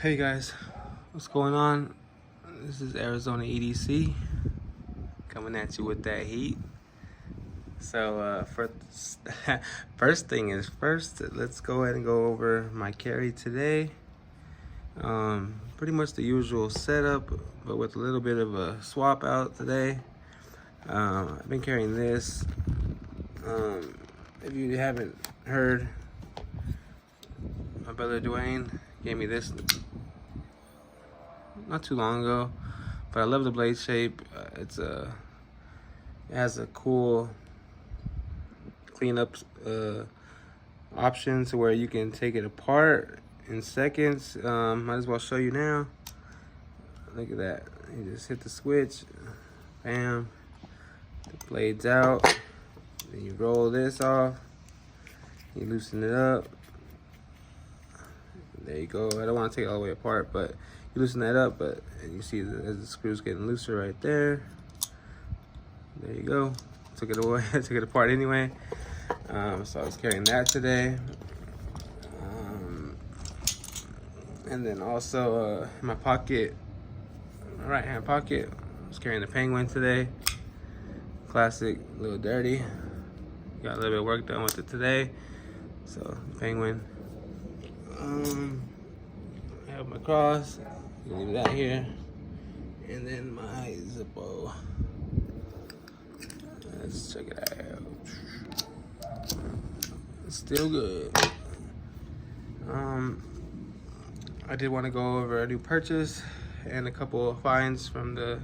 Hey guys, what's going on? This is Arizona EDC coming at you with that heat. So first thing is first, let's go ahead and go over my carry today. Pretty much the usual setup, but with a little bit of a swap out today. I've been carrying this. If you haven't heard, my brother Dewayne gave me this not too long ago, but I love the blade shape. It has a cool cleanup option to where you can take it apart in seconds. Might as well show you now. Look at that. You just hit the switch, bam, the blade's out. Then you roll this off, you loosen it up. There you go. I don't want to take it all the way apart, but you loosen that up, and you see as the screw's getting looser right there. There you go. Took it away, took it apart anyway. So I was carrying that today. And then also in my pocket, my right hand pocket, I was carrying the Penguin today. Classic, a little dirty. Got a little bit of work done with it today. So Penguin. I have my cross. Leave that here. And then my Zippo. Let's check it out. It's still good. I did want to go over a new purchase and a couple of finds from the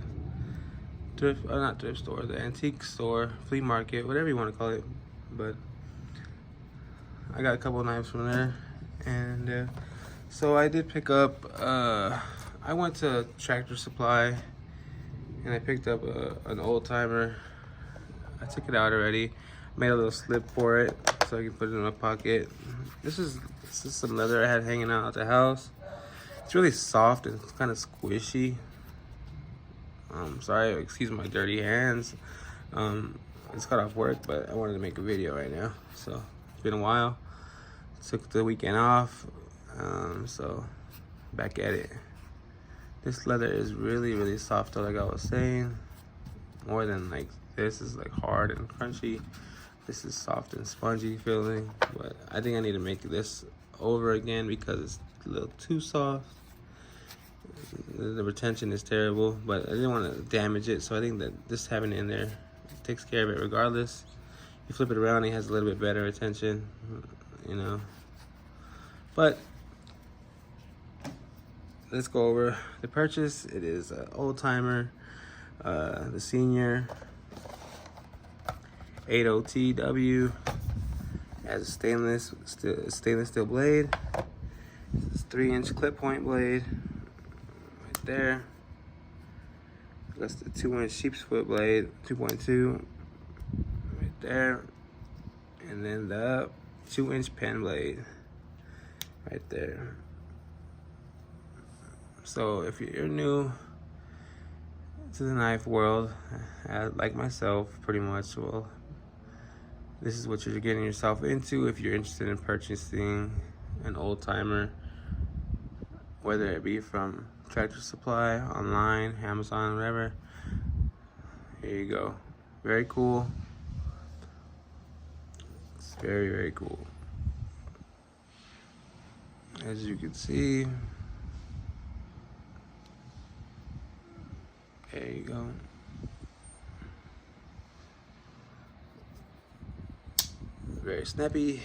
not thrift store, the antique store, flea market, whatever you want to call it. But I got a couple of knives from there. And so I did pick up, I went to Tractor Supply and I picked up an old timer. I took it out already, made a little slip for it so I can put it in my pocket. This is some leather I had hanging out at the house. It's really soft and kind of squishy. Sorry, excuse my dirty hands. I just got off work, but I wanted to make a video right now. So it's been a while. Took the weekend off, so back at it. This leather is really soft though, like I was saying. More than like this is like hard and crunchy. This is soft and spongy feeling, but I think I need to make this over again because it's a little too soft. The retention is terrible, but I didn't want to damage it, so I think that just having it in there takes care of it regardless. You flip it around, it has a little bit better retention, you know. But let's go over the purchase. It is an old timer, the Senior 80TW. Has a stainless steel blade. It's a 3-inch clip point blade right there. That's the 2-inch sheep's foot blade, 2.2 right there, and then the 2-inch pen blade right there. So if you're new to the knife world, like myself pretty much, well, this is what you're getting yourself into if you're interested in purchasing an old timer, whether it be from Tractor Supply, online, Amazon, whatever. Here you go. Very cool. It's very cool. As you can see, there you go. Very snappy.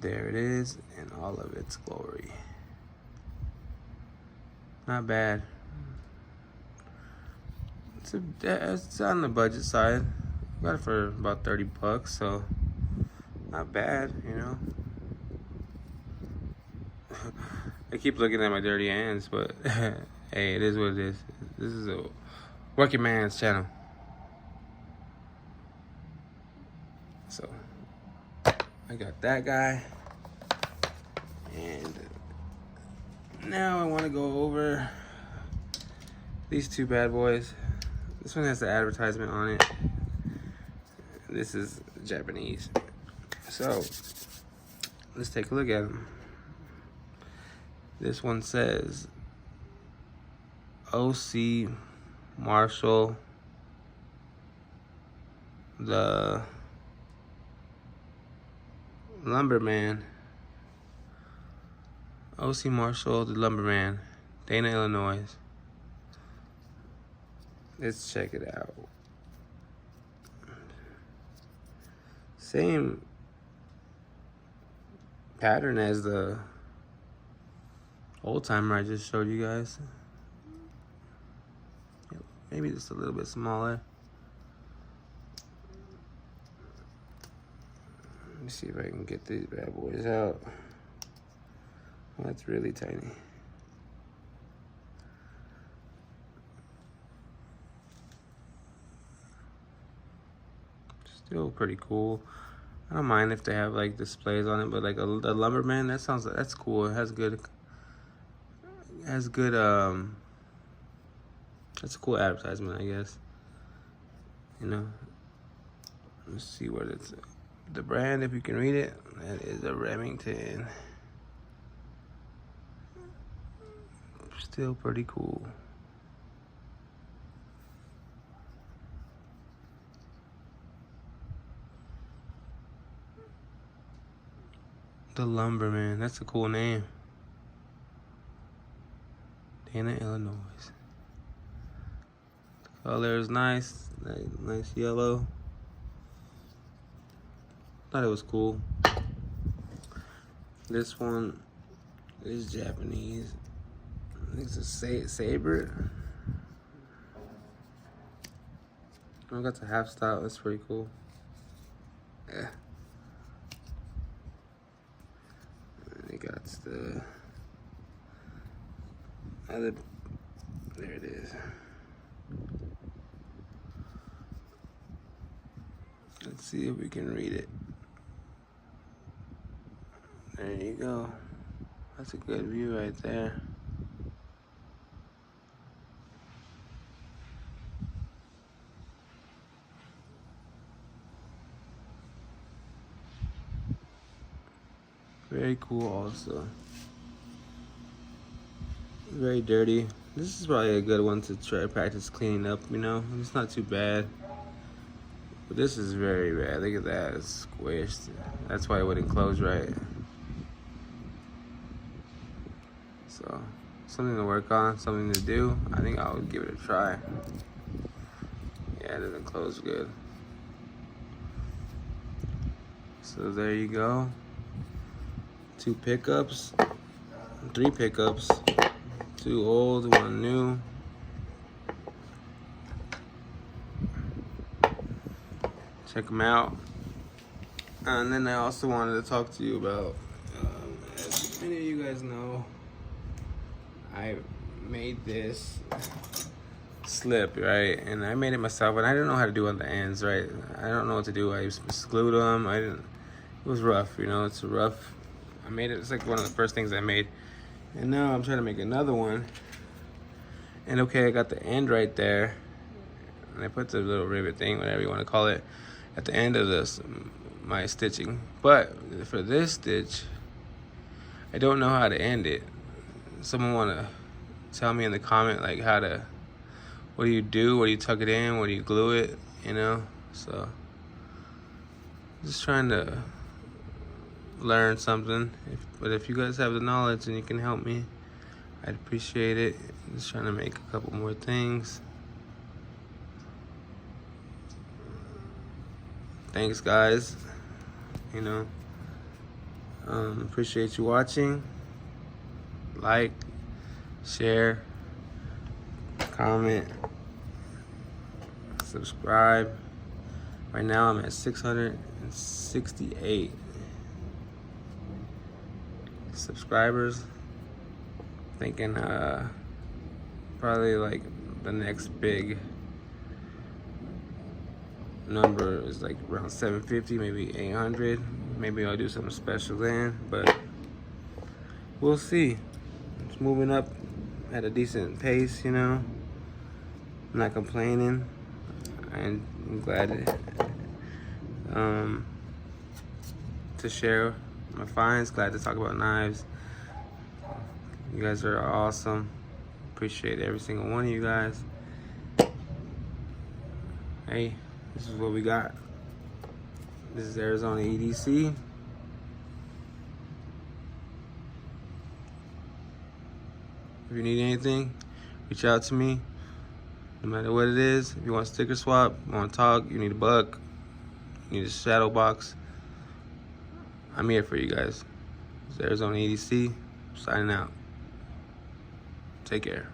There it is in all of its glory. Not bad. It's on the budget side. Got it for about 30 bucks, so not bad, you know. I keep looking at my dirty hands, but hey, it is what it is. This is a working man's channel. So I got that guy, and now I want to go over these two bad boys. This one has the advertisement on it. This is Japanese. So let's take a look at them. This one says OC Marshall, the lumberman. OC Marshall, the lumberman, Dana, Illinois. Let's check it out. Same pattern as the old timer I just showed you guys. Maybe just a little bit smaller. Let me see if I can get these bad boys out. Oh, that's really tiny. Still pretty cool. I don't mind if they have like displays on it, but like a lumberman, that's cool. It has good. That's a cool advertisement, I guess. You know. Let's see what it's. The brand, if you can read it, that is a Remington. Still pretty cool. The Lumberman, that's a cool name. Dana, Illinois. The color is nice, nice yellow. Thought it was cool. This one is Japanese. It's a Sabre. I got the half style. That's pretty cool. Yeah. And they got the other. There it is. Let's see if we can read it. There you go. That's a good view right there. Very cool also. Very dirty. This is probably a good one to try to practice cleaning up, you know? It's not too bad. But this is very bad. Look at that, it's squished. That's why it wouldn't close right. So, something to work on, something to do. I think I would give it a try. Yeah, it doesn't close good. So there you go. 2 pickups, 3 pickups, 2 old, 1 new. Check them out. And then I also wanted to talk to you about, as many of you guys know, I made this slip, right? And I made it myself, and I didn't know how to do on the ends, right? I don't know what to do. I just glued them. It was rough, you know, it's rough. I made it, it's like one of the first things I made. And now I'm trying to make another one. And okay, I got the end right there. And I put the little rivet thing, whatever you want to call it, at the end of this, my stitching. But for this stitch, I don't know how to end it. Someone want to tell me in the comment, like what do you do? What do you tuck it in? What do you glue it? You know? So, just trying to learn something. But if you guys have the knowledge and you can help me, I'd appreciate it. Just trying to make a couple more things. Thanks, guys. You know, appreciate you watching. Like, share, comment, subscribe. Right now I'm at 668 subscribers. Thinking probably like the next big number is like around 750, maybe 800. Maybe I'll do something special then, but we'll see. It's moving up at a decent pace, you know. I'm not complaining. I'm glad to share my finds. Glad to talk about knives. You guys are awesome. Appreciate every single one of you guys. Hey, this is what we got. This is Arizona EDC. If you need anything, reach out to me. No matter what it is, if you want a sticker swap, you want to talk, you need a buck, you need a shadow box, I'm here for you guys. It's Arizona EDC, signing out. Take care.